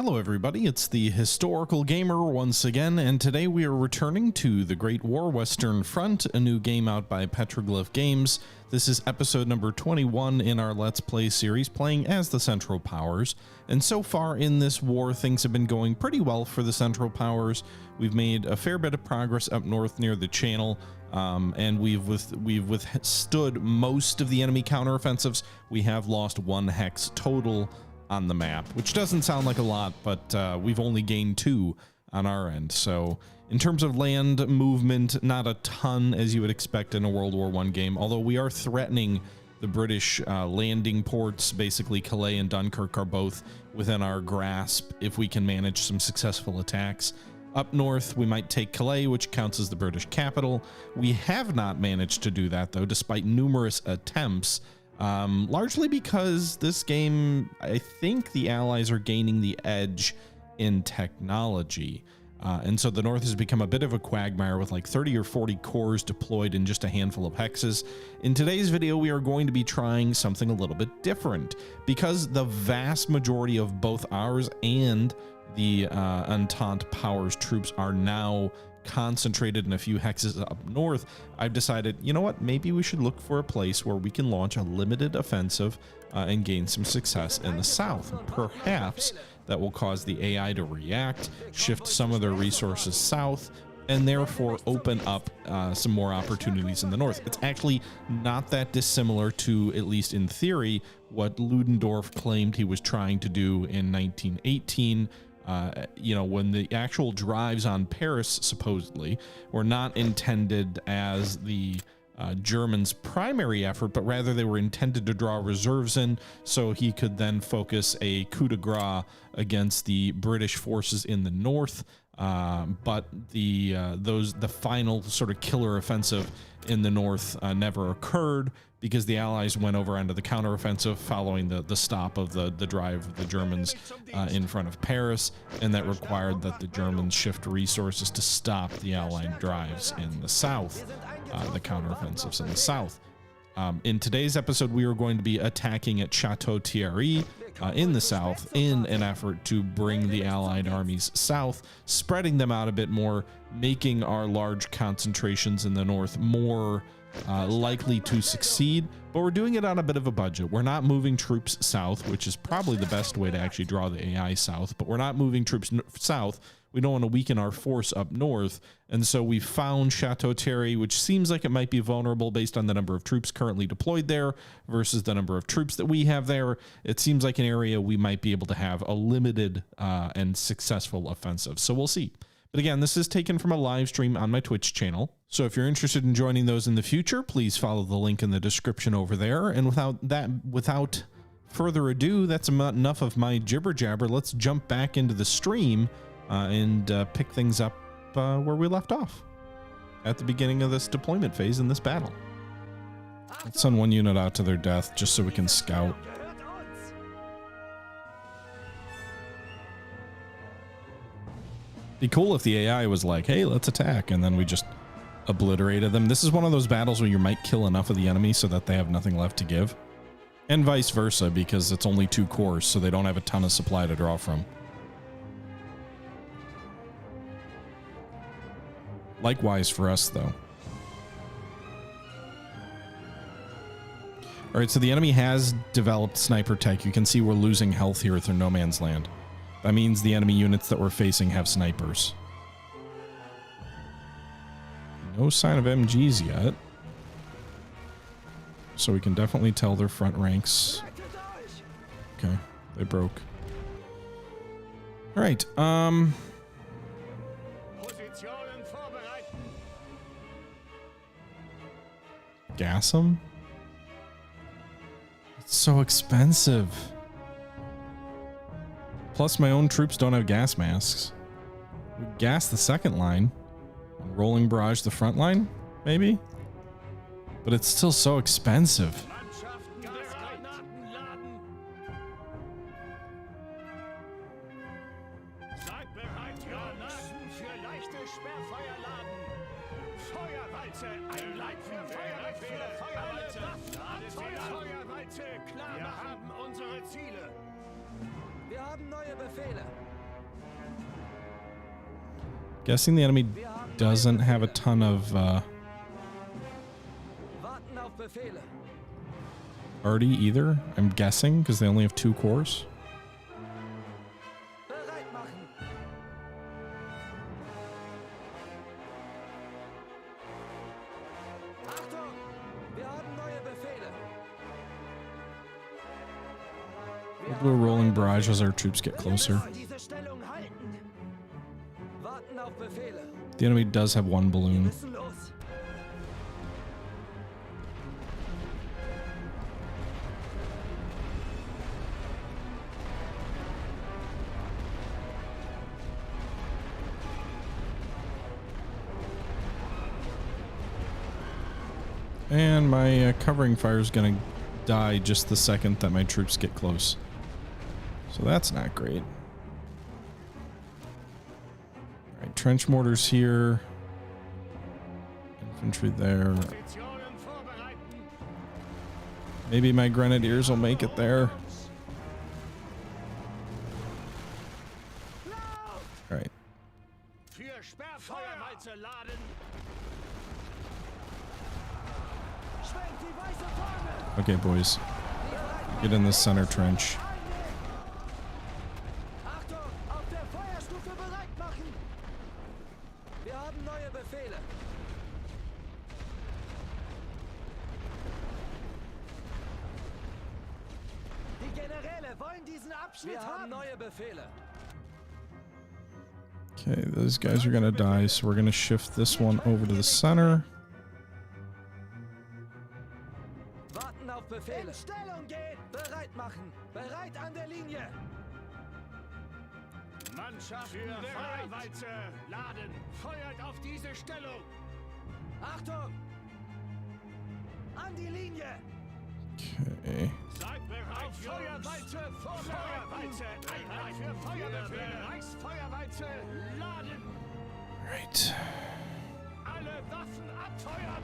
Hello everybody, it's the Historical Gamer once again, and today we are returning to the Great War Western Front, a new game out by Petroglyph Games. This is episode number 21 in our Let's Play series, playing as the Central Powers. And so far in this war, things have been going pretty well for the Central Powers. We've made a fair bit of progress up north near the Channel, and we've withstood most of the enemy counteroffensives. We have lost 1 hex total on the map, which doesn't sound like a lot, but we've only gained 2 on our end. So in terms of land movement, not a ton as you would expect in a World War I game, although we are threatening the British landing ports. Basically Calais and Dunkirk are both within our grasp if we can manage some successful attacks. Up north, we might take Calais, which counts as the British capital. We have not managed to do that, though, despite numerous attempts. Largely because this game, I think the Allies are gaining the edge in technology. And so the North has become a bit of a quagmire with like 30 or 40 cores deployed in just a handful of hexes. In today's video, we are going to be trying something a little bit different because the vast majority of both ours and the Entente Powers troops are now concentrated in a few hexes up north. I've decided, you know what, maybe we should look for a place where we can launch a limited offensive and gain some success in the south. Perhaps that will cause the AI to react, shift some of their resources south, and therefore open up some more opportunities in the north. It's actually not that dissimilar to, at least in theory, what Ludendorff claimed he was trying to do in 1918. You know, when the actual drives on Paris supposedly were not intended as the Germans' primary effort, but rather they were intended to draw reserves in so he could then focus a coup de grace against the British forces in the north. But the final sort of killer offensive in the north never occurred because the Allies went over onto the counteroffensive following the stop of the drive of the Germans in front of Paris, and that required that the Germans shift resources to stop the Allied drives in the south, the counteroffensives in the south. In today's episode, we are going to be attacking at Chateau-Thierry in the south in an effort to bring the Allied armies south, spreading them out a bit more, making our large concentrations in the north more likely to succeed, but we're doing it on a bit of a budget. We're not moving troops south, which is probably the best way to actually draw the AI south, but we're not moving troops south. We don't want to weaken our force up north, and so we found Chateau-Thierry, which seems like it might be vulnerable based on the number of troops currently deployed there versus the number of troops that we have there. It seems like an area we might be able to have a limited and successful offensive, so we'll see. But again, this is taken from a live stream on my Twitch channel. So if you're interested in joining those in the future, please follow the link in the description over there. And without further ado, that's enough of my jibber jabber. Let's jump back into the stream and pick things up where we left off at the beginning of this deployment phase in this battle. Let's send 1 unit out to their death just so we can scout. Be cool if the AI was like, hey, let's attack, and then we just obliterated them. This is one of those battles where you might kill enough of the enemy so that they have nothing left to give, and vice versa, because it's only 2 cores, so they don't have a ton of supply to draw from. Likewise for us, though. All right, so the enemy has developed sniper tech. You can see we're losing health here through no man's land. That means the enemy units that we're facing have snipers. No sign of MGs yet. So we can definitely tell their front ranks. Okay, they broke. All right, gas them? It's so expensive. Plus, my own troops don't have gas masks. We gas the second line. And rolling barrage the front line, maybe? But it's still so expensive. Wir haben neue Befehle. Guessing the enemy doesn't have a ton of arty either. I'm guessing because they only have 2 cores. We'll do a rolling barrage as our troops get closer. The enemy does have 1 balloon. And my covering fire is going to die just the second that my troops get close. So that's not great. Alright, trench mortars here. Infantry there. Maybe my grenadiers will make it there. Alright. Okay, boys. Get in the center trench. Okay, those guys are gonna die, so we're gonna shift this one over to the center. In Stellung gehen! Bereit machen! Bereit an der Linie! Mannschaft für Feuerwalze! Laden! Feuert auf diese Stellung! Achtung! An die Linie! Okay. Seid bereit, Feuerwalze! Feuerwalze! Einheit für Feuerbefehle! Reichsfeuerwalze! Laden! Right. Alle Waffen abfeuern!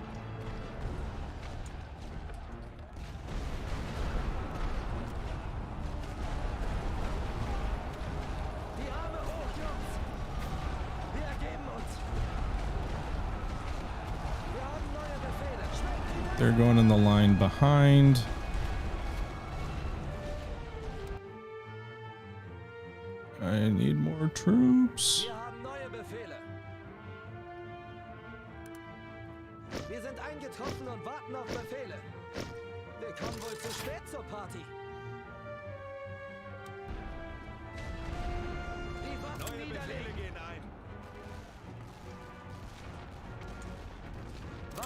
They're going in the line behind. I need more troops. Wir sind eingetroffen und warten auf Befehle. Wir kommen wohl zu spät zur Party. Die Waffen niederlegen. Gehen ein.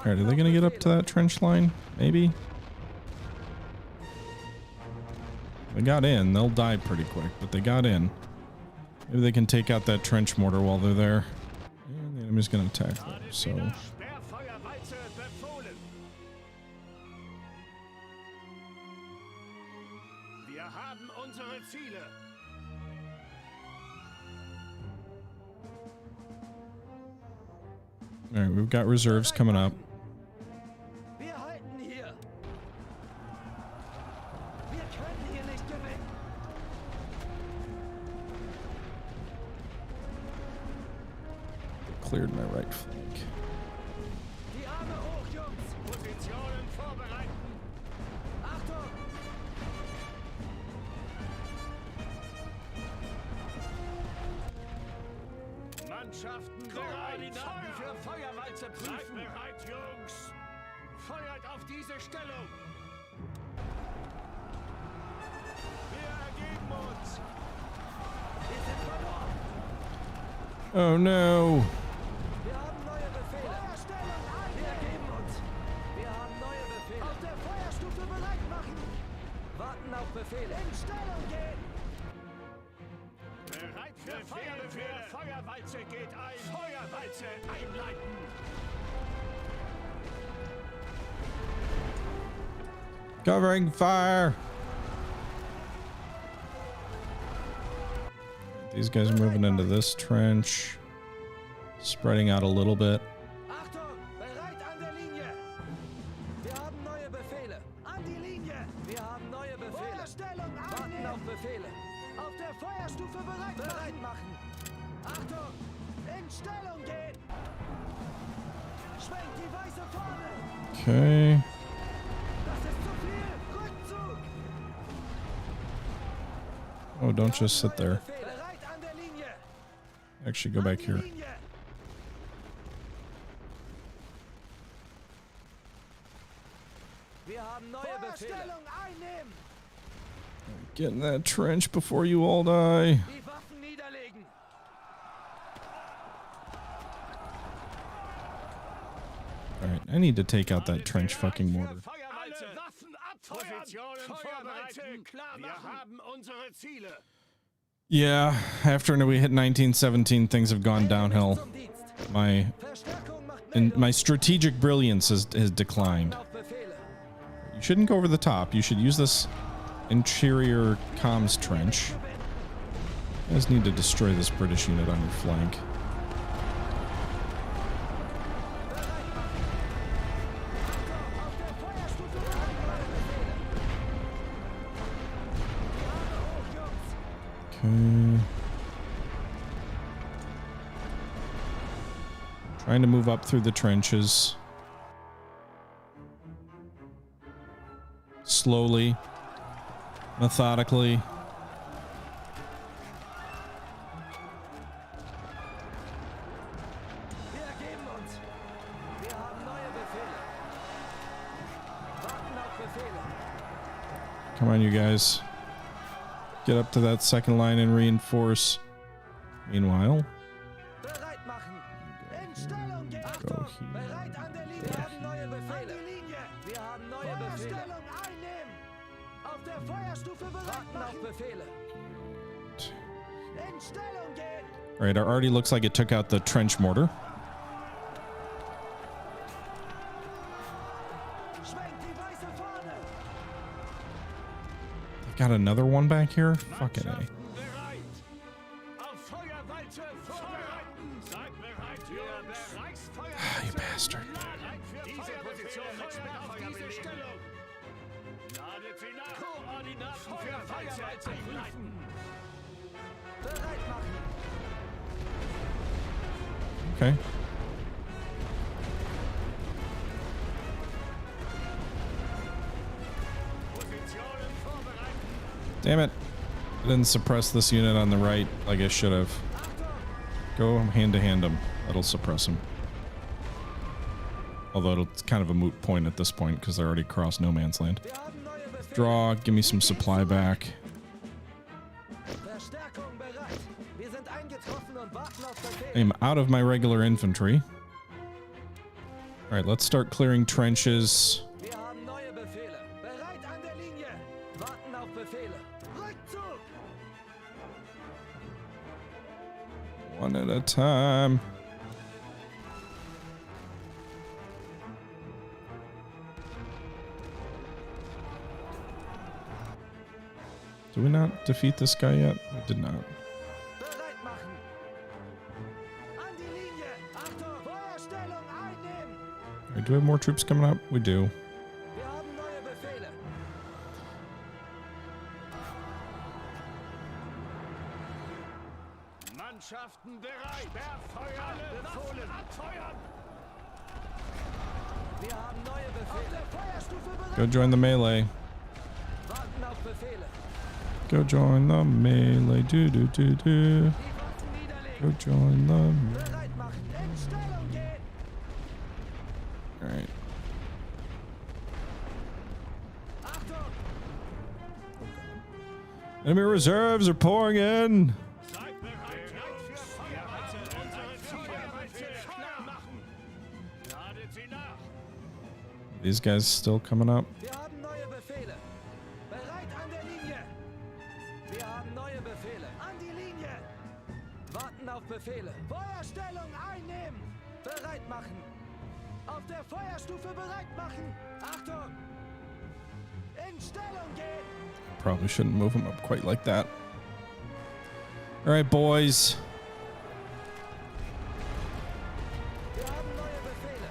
Alright, are they gonna get up to that trench line? Maybe? They got in. They'll die pretty quick, but they got in. Maybe they can take out that trench mortar while they're there. And the enemy's gonna attack them, so... Alright, we've got reserves coming up. Cleared my right flank. Mannschaften Koordinaten für Feuerwalze prüfen. Seid bereit, Jungs. Feuert auf diese Stellung. Wir ergeben uns. Wir sind verloren. Oh no. Wir haben neue Befehle. Feuerstellung ein. Wir ergeben uns. Wir haben neue Befehle. Auf der Feuerstufe bereit machen. Warten auf Befehle. In Stellung gehen. Bereit für Feuerbefehle. Feuerwalze geht ein. Feuerwalze einleiten. Covering fire. These guys are moving into this trench. Spreading out a little bit. Achtung, bereit an der Linie. Wir haben neue Befehle. An die Linie. Wir haben neue Befehle. Feuerstellung warten auf Befehle. Auf der Feuerstufe bereit machen. Achtung, In Stellung gehen! Schwenkt die weiße Fahne! Okay. Das ist zu viel! Rückzug! Oh, don't just sit there. Bereit an der Linie! Actually, go back here. Linie! Wir haben neue Befehle! Stellung einnehmen! Get in that trench before you all die. Die Waffen niederlegen! Alright, I need to take out that trench fucking mortar. Alle Waffen abfeuern! Positionen vorbereiten. Wir haben unsere Ziele. Yeah, after we hit 1917, things have gone downhill. Zum Dienst! My Verstärkung macht and Meldung! my strategic brilliance has declined. Auf Befehle! You shouldn't go over the top. You should use this interior comms trench. You guys need to destroy this British unit on your flank. Auf der Feuerstufe neue Befehle! Hoch, Jungs! Okay. Trying to move up through the trenches. Slowly. Methodically. Wir ergeben uns! Wir haben neue Befehle! Warten auf Befehle! Come on, you guys. Get up to that second line and reinforce. Meanwhile, Bereit machen! In Stellung gehen! go Achtung! here. Bereit an der Linie! Wir haben neue Befehle! An die Linie! Wir haben neue Befehle! Stellung einnehmen! Auf der Feuerstufe bereit machen! Auf Befehle! In Stellung gehen! Alright, it already looks like it took out the trench mortar. Schwenkt die weiße Fahne! They've got another one back here? Fucking A. Bereit. Auf Feuerweite vorbereiten. Seid bereit für Bereichsfeuer. You bastard. Diese Position mit Sperrfeuer auf diese Stellung. Ladet sie nach. Koordinaten für Feuerweite einleiten. Bereit machen! Okay. Positionen vorbereiten. Damn it. I didn't suppress this unit on the right like I should have. Go hand to hand them. That'll suppress them. Although it's kind of a moot point at this point because they're already across no man's land. Wir haben neue Befehle! Draw, give me some supply back. Verstärkung bereit! Wir sind eingetroffen und warten auf Befehle! I'm out of my regular infantry. Alright, let's start clearing trenches. Wir haben neue Befehle! Bereit an der Linie! Warten auf Befehle! Rückzug! One at a time. Did we not defeat this guy yet? We did not. Bereit machen! An die Linie! Achtung! Feuerstellung einnehmen! Alright, do we have more troops coming up? We do. Wir haben neue Befehle! Mannschaften bereit. Sperrfeuer. Alle Waffen abfeuern. Wir haben neue Befehle! Auf der Feuerstufe bereit! Go join the melee. Warten auf Befehle! Go join the melee. Do do do do. Die Waffen niederlegen! Go join the melee. Bereit machen! In Stellung gehen! Alright. Achtung! Enemy reserves are pouring in. Seid bereit für Feuerweite. Unsere Ziele klar machen. Ladet sie nach. These guys still coming up. Wir haben neue Befehle! Bereit an der Linie! Wir haben neue Befehle! An die Linie! Warten auf Befehle! Feuerstellung einnehmen! Bereit machen! Auf der Feuerstufe bereit machen! Achtung! In Stellung gehen! Probably shouldn't move them up quite like that. Alright, boys. Wir haben neue Befehle!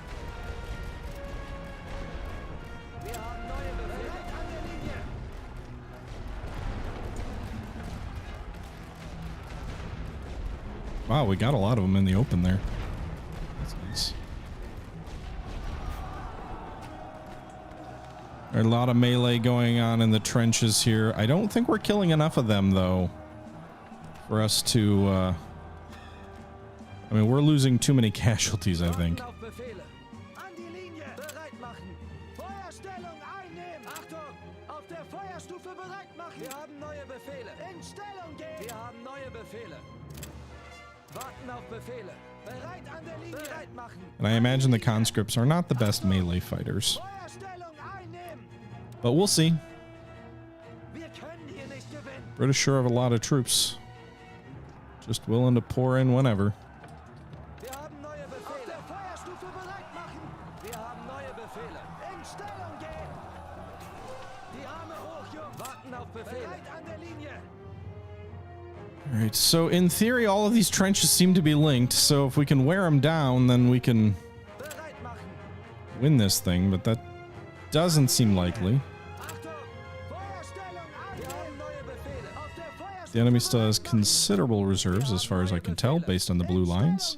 Wir haben neue Befehle! Bereit an der Linie! Wow, we got a lot of them in the open there. That's nice. There's a lot of melee going on in the trenches here. I don't think we're killing enough of them, though, for us to... I mean, we're losing too many casualties, I think. And I imagine the conscripts are not the best melee fighters. But we'll see. British sure have a lot of troops. Just willing to pour in whenever. Alright, so in theory, all of these trenches seem to be linked, so if we can wear them down, then we can win this thing, but that doesn't seem likely. The enemy still has considerable reserves, as far as I can tell, based on the blue lines.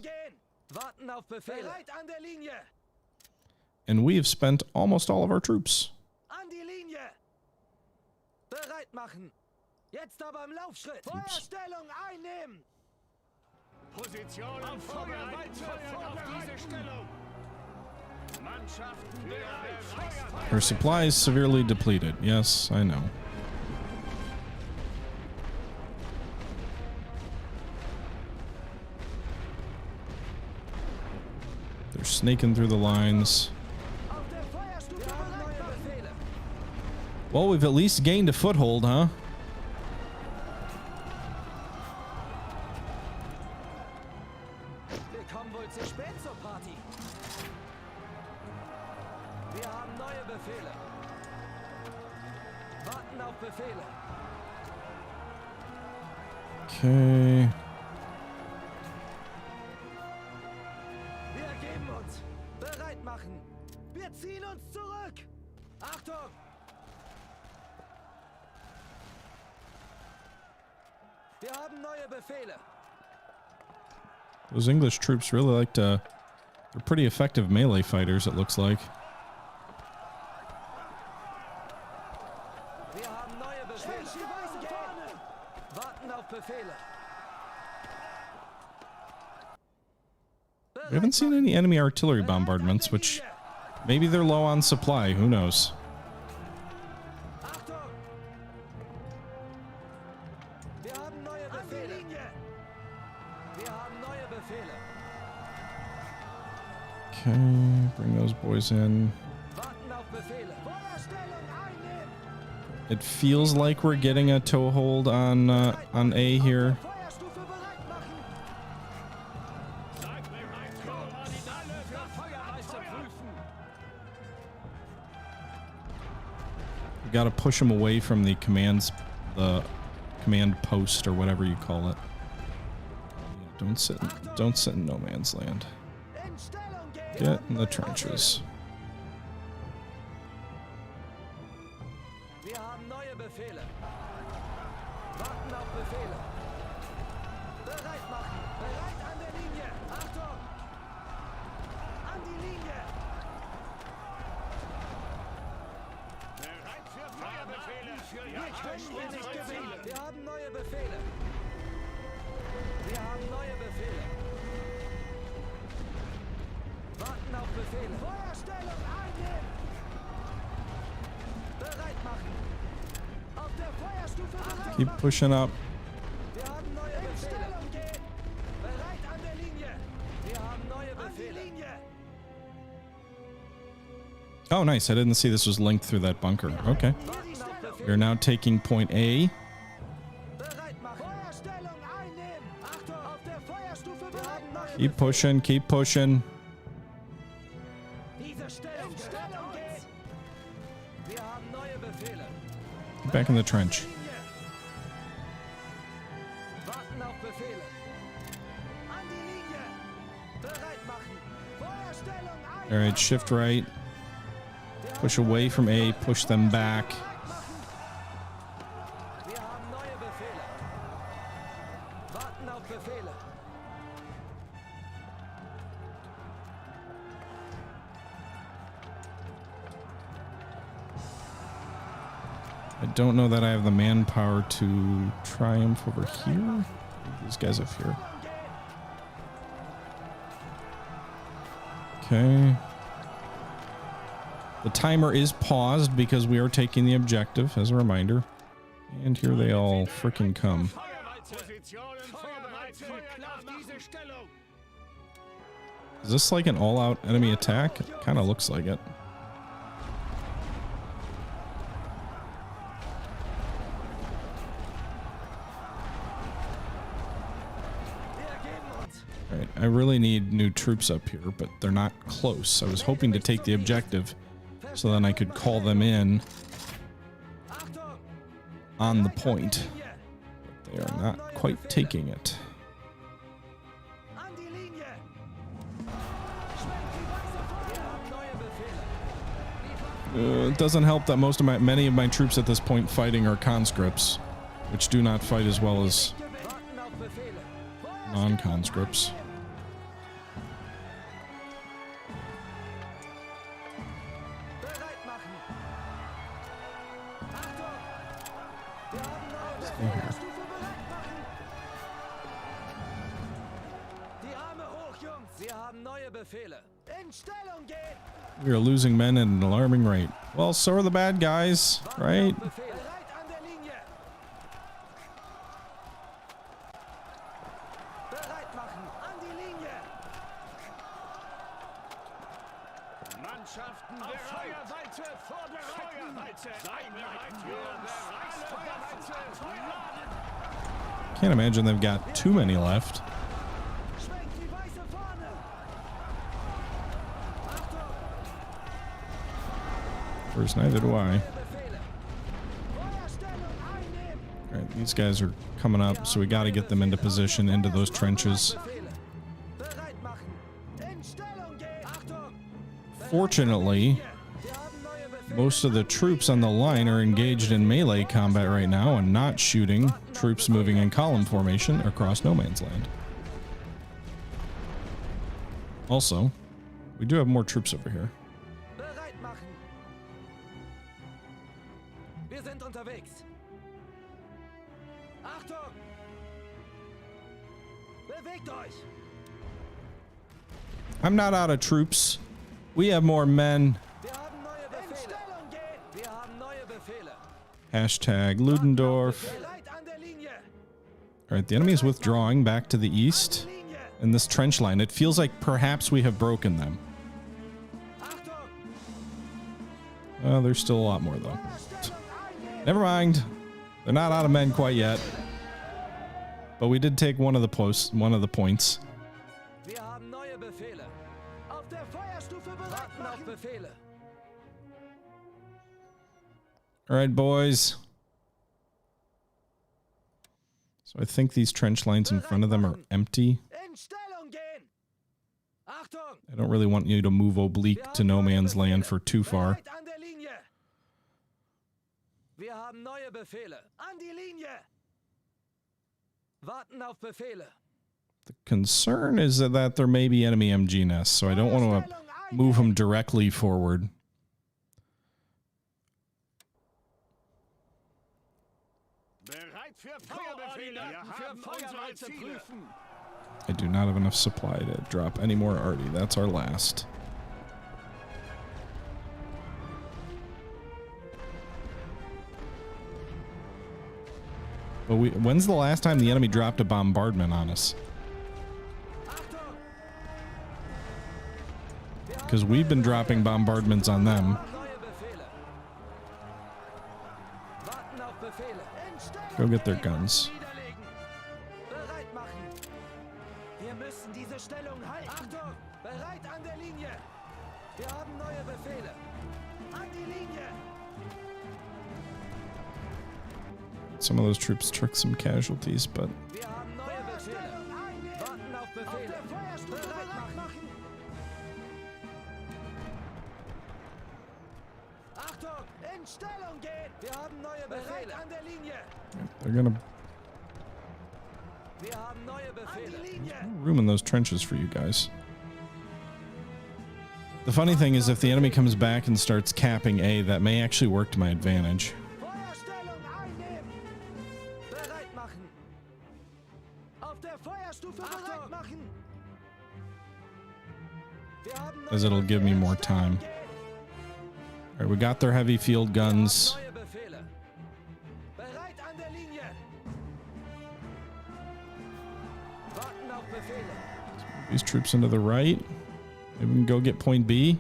And we have spent almost all of our troops. Jetzt aber im Laufschritt. Feuerstellung einnehmen. Positionen vorbereitet auf diese Stellung. Mannschaften bereit. Our supplies severely depleted. Yes, I know. They're snaking through the lines. Well, we've at least gained a foothold, huh? Okay. Wir geben uns. Bereit machen. Wir ziehen uns zurück. Achtung! Wir haben neue Befehle. Those English troops really like to... They're pretty effective melee fighters, it looks like. Wir haben neue Befehle. Warten auf Befehle. We haven't seen any enemy artillery bombardments, which maybe they're low on supply, who knows. Okay, bring those boys in. It feels like we're getting a toehold on A here. We gotta push them away from the command post or whatever you call it. Don't sit in no man's land. Get in the trenches. Keep pushing up. Oh, nice. I didn't see this was linked through that bunker. Okay. We're now taking point A. Keep pushing, keep pushing. Get back in the trench. All right, shift right. Push away from A, push them back. I don't know that I have the manpower to triumph over here. These guys up here. Okay. The timer is paused because we are taking the objective, as a reminder. And here they all frickin' come. Is this like an all-out enemy attack? It kind of looks like it. Alright, I really need new troops up here, but they're not close. I was hoping to take the objective so then I could call them in on the point. But they are not quite taking it. It doesn't help that many of my troops at this point fighting are conscripts, which do not fight as well as non-conscripts. We are losing men at an alarming rate. Well, so are the bad guys, right? Can't imagine they've got too many left. Of course, neither do I. Alright, these guys are coming up, so we got to get them into position, into those trenches. Fortunately, most of the troops on the line are engaged in melee combat right now and not shooting troops moving in column formation across no man's land. Also, we do have more troops over here. I'm not out of troops. We have more men. Hashtag Ludendorff. Alright, the enemy is withdrawing back to the east in this trench line. It feels like perhaps we have broken them. There's still a lot more though. Never mind. They're not out of men quite yet. But we did take one of the points. All right, boys. So I think these trench lines in front of them are empty. I don't really want you to move oblique to no man's land for too far. The concern is that there may be enemy MG nests, so I don't want to move them directly forward. I do not have enough supply to drop any more arty. That's our last. But when's the last time the enemy dropped a bombardment on us? Because we've been dropping bombardments on them. Go get their guns. Some of those troops took some casualties, but they're gonna room in those trenches for you guys. The funny thing is, if the enemy comes back and starts capping A, that may actually work to my advantage. Auf der Feuerstufe bereit machen. Wir haben Because it'll give me more time. All right, we got their heavy field guns. neue Befehle. Bereit an der Linie. Warten auf Befehle. These troops into the right. Maybe we can go get point B.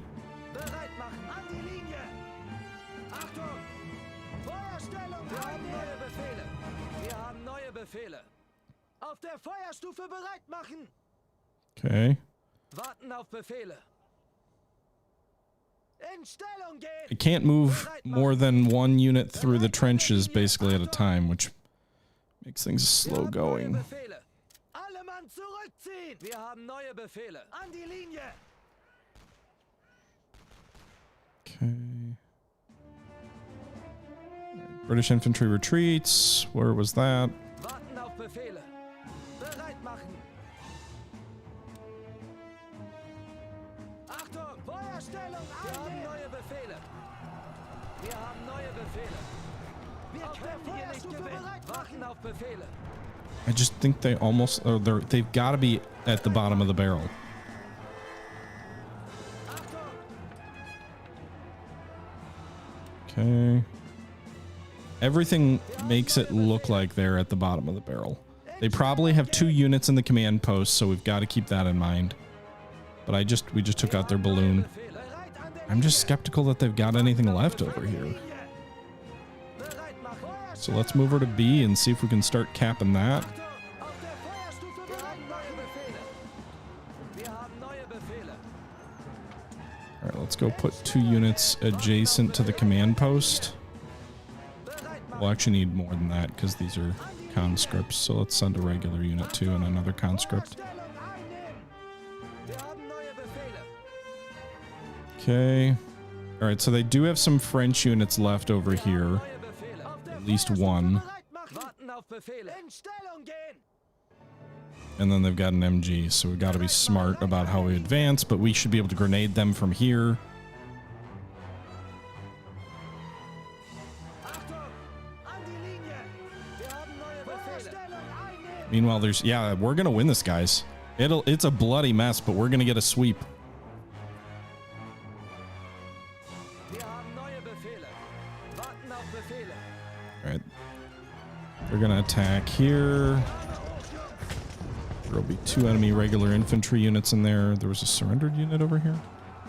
Bereit machen an die Linie. Achtung! Feuerstellung. Wir haben neue Befehle. Wir haben neue Befehle. Auf der Feuerstufe bereit machen. Okay. Warten auf Befehle. In Stellung gehen. I can't move more than one unit through the trenches basically at a time, which makes things slow going. Befehle. Alle Mann zurückziehen. Wir haben neue Befehle. An die Linie. Okay. British infantry retreats. Where was that? Warten auf Befehle. Bereit machen. Achtung! Feuerstellung! Wir haben neue Befehle. Wir haben neue Befehle. Wir können hier nicht gewinnen. Warten auf Befehle. I just think they almost, they've got to be at the bottom of the barrel. Achtung! Okay. Everything makes it look like they're at the bottom of the barrel. They probably have 2 units in the command post, so we've got to keep that in mind. But we just took out their balloon. I'm just skeptical that they've got anything left over here. So let's move her to B and see if we can start capping that. Auf der Feuerstufe bereit neue Befehle. Wir haben neue Befehle. All right, let's go put 2 units adjacent to the command post. We'll actually need more than that because these are conscripts. So let's send a regular unit too and another conscript. Stellung einnehmen. Wir haben neue Befehle. Okay. All right, so they do have some French units left over here. Neue Befehle. Auf der At least Feuerstufe one. bereit machen. Warten auf Befehle. In Stellung gehen. And then they've got an MG, so we've got to be smart about how we advance, but we should be able to grenade them from here. Achtung! An die Linie. Wir haben neue Befehle. Stellung einnehmen. Meanwhile, yeah, we're going to win this, guys. It's a bloody mess, but we're going to get a sweep. Wir haben neue Befehle. Warten auf Befehle. All right. They're going to attack here. There'll be 2 enemy regular infantry units in there. There was a surrendered unit over here.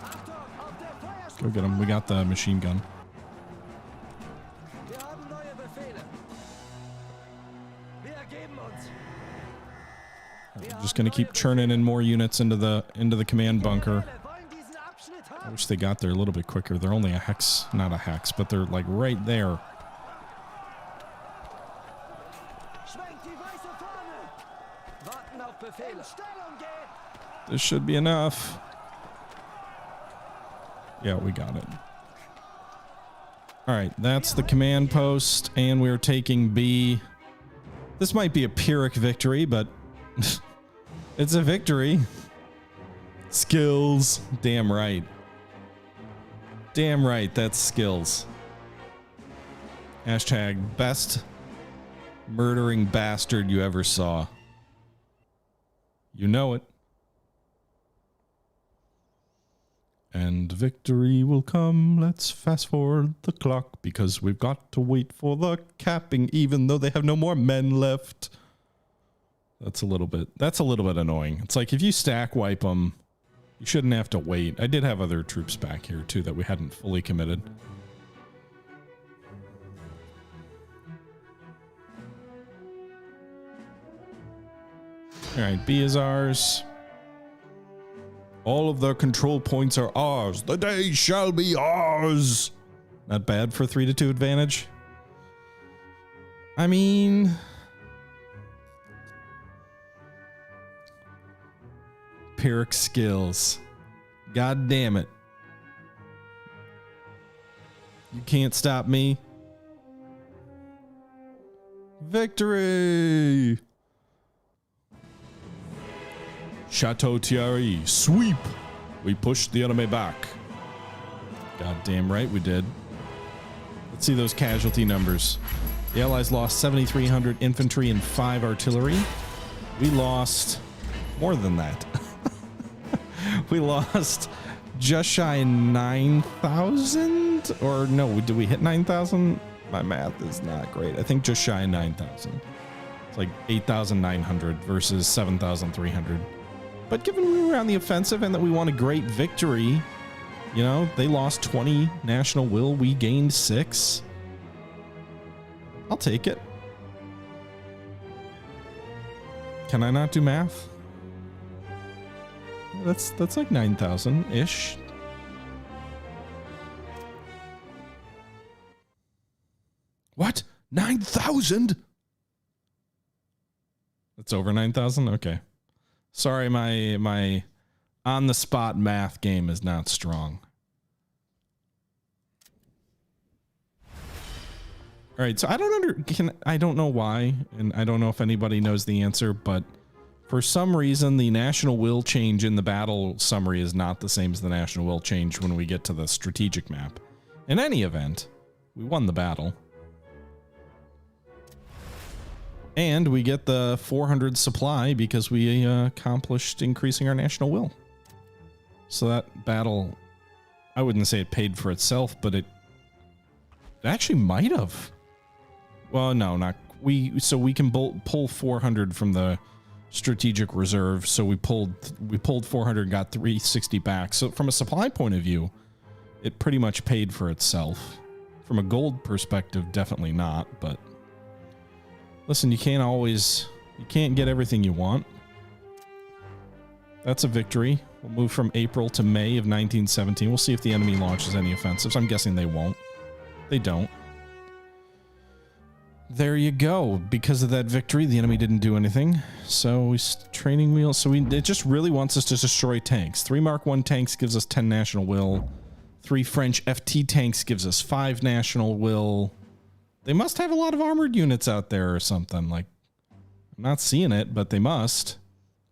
Achtung! Auf der Feuerstufe. Go get them. We got the machine gun. Wir haben neue Befehle. Wir ergeben uns. We're just going to keep churning in more units into the command bunker. Wir wollen diesen Abschnitt I haben. wish they got there a little bit quicker. They're only a hex, not a hex, but they're like right there. Schwenkt die weiße Fahne. Warten auf Befehle. In Stellung gehen. This should be enough. Yeah, we got it. All right, that's the command post, and we're taking B. This might be a Pyrrhic victory, but it's a victory. Skills. Damn right. Damn right, that's skills. Hashtag best murdering bastard you ever saw. You know it. And victory will come. Let's fast forward the clock because we've got to wait for the capping, even though they have no more men left. That's a little bit annoying. It's like if you stack wipe them, you shouldn't have to wait. I did have other troops back here too that we hadn't fully committed. All right, B is ours. All of their control points are ours. The day shall be ours. Not bad for 3-2 advantage. I mean, Pyrrhic skills. God damn it. You can't stop me. Victory! Chateau-Thierry, sweep! We pushed the enemy back. Goddamn right we did. Let's see those casualty numbers. The Allies lost 7,300 infantry and 5 artillery. We lost more than that. We lost just shy of 9,000, or no, did we hit 9,000? My math is not great. I think just shy of 9,000. It's like 8,900 versus 7,300. But given we were on the offensive and that we won a great victory, you know, they lost 20 national will, we gained 6. I'll take it. Can I not do math? That's like 9,000-ish. What? 9,000? That's over 9,000? Okay. Sorry, my on-the-spot math game is not strong. All right, so I don't know why, and I don't know if anybody knows the answer, but for some reason, the national will change in the battle summary is not the same as the national will change when we get to the strategic map. In any event, we won the battle. And we get the 400 supply because we accomplished increasing our national will. So that battle, I wouldn't say it paid for itself, but it actually might have. Well, no, not so we can pull 400 from the strategic reserve. So we pulled 400, got 360 back. So from a supply point of view, it pretty much paid for itself. From a gold perspective, definitely not, but listen, you can't get everything you want. That's a victory. We'll move from April to May of 1917. We'll see if the enemy launches any offensives. I'm guessing they won't. They don't. There you go. Because of that victory, the enemy didn't do anything. So training wheels. So it just really wants us to destroy tanks. 3 Mark I tanks gives us 10 national will. 3 French FT tanks gives us 5 national will. They must have a lot of armored units out there or something. Like, I'm not seeing it, but they must.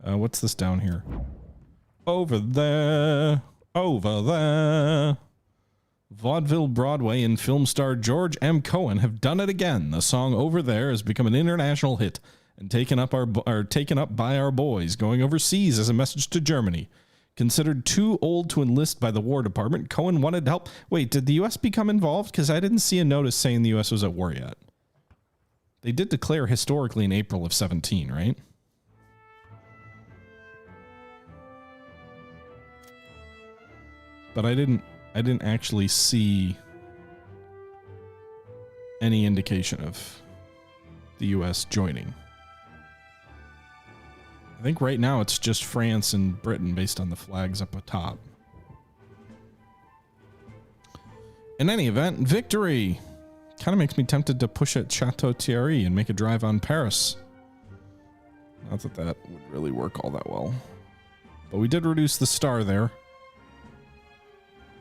What's this down here? Over there. Over there. Vaudeville Broadway and film star George M. Cohen have done it again. The song Over There has become an international hit and taken up by our boys going overseas as a message to Germany. Considered too old to enlist by the War Department, Cohen wanted help. Wait, did the U.S. become involved? Because I didn't see a notice saying the U.S. was at war yet. They did declare historically in April of 17, right? But I didn't actually see any indication of the U.S. joining. I think right now it's just France and Britain based on the flags up atop. In any event, victory! Kind of makes me tempted to push at Chateau-Thierry and make a drive on Paris. Not that that would really work all that well. But we did reduce the star there.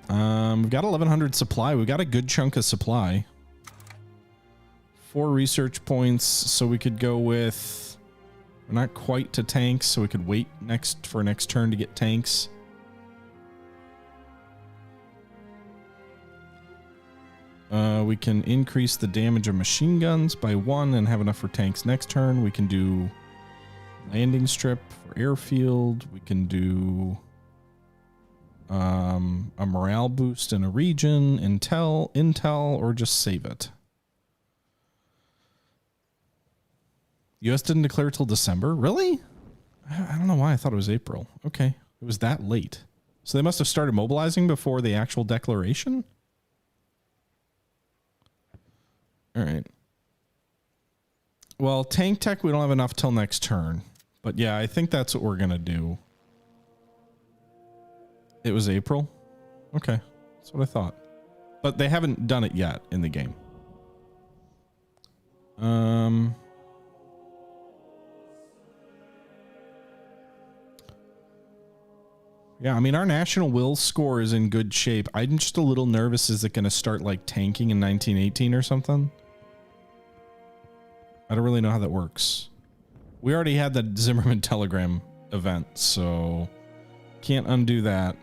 We've got 1,100 supply. We got a good chunk of supply. 4 research points, so we could go with... We're not quite to tanks, so we could wait for next turn to get tanks. We can increase the damage of machine guns by 1 and have enough for tanks next turn. We can do landing strip for airfield. We can do a morale boost in a region, intel, or just save it. U.S. didn't declare till December? Really? I don't know why I thought it was April. Okay. It was that late. So they must have started mobilizing before the actual declaration? All right. Well, tank tech, we don't have enough till next turn. But yeah, I think that's what we're going to do. It was April? Okay. That's what I thought. But they haven't done it yet in the game. Yeah, I mean, our national will score is in good shape. I'm just a little nervous. Is it going to start like tanking in 1918 or something? I don't really know how that works. We already had the Zimmerman telegram event, so can't undo that.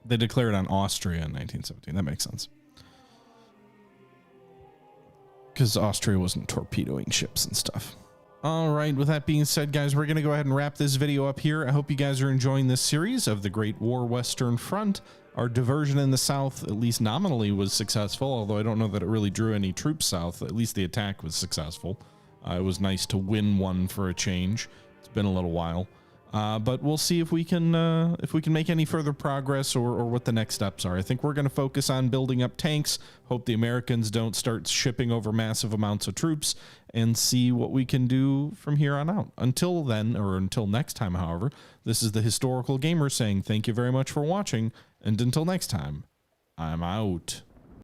They declared on Austria in 1917. That makes sense. because Austria wasn't torpedoing ships and stuff. All right, with that being said, guys, we're going to go ahead and wrap this video up here. I hope you guys are enjoying this series of the Great War Western Front. Our diversion in the south, at least nominally, was successful, although I don't know that it really drew any troops south. At least the attack was successful. It was nice to win one for a change. It's been a little while. But we'll see if we can make any further progress or what the next steps are. I think we're going to focus on building up tanks, hope the Americans don't start shipping over massive amounts of troops, and see what we can do from here on out. Until then, or until next time, however, this is the Historical Gamer saying thank you very much for watching, and until next time, I'm out.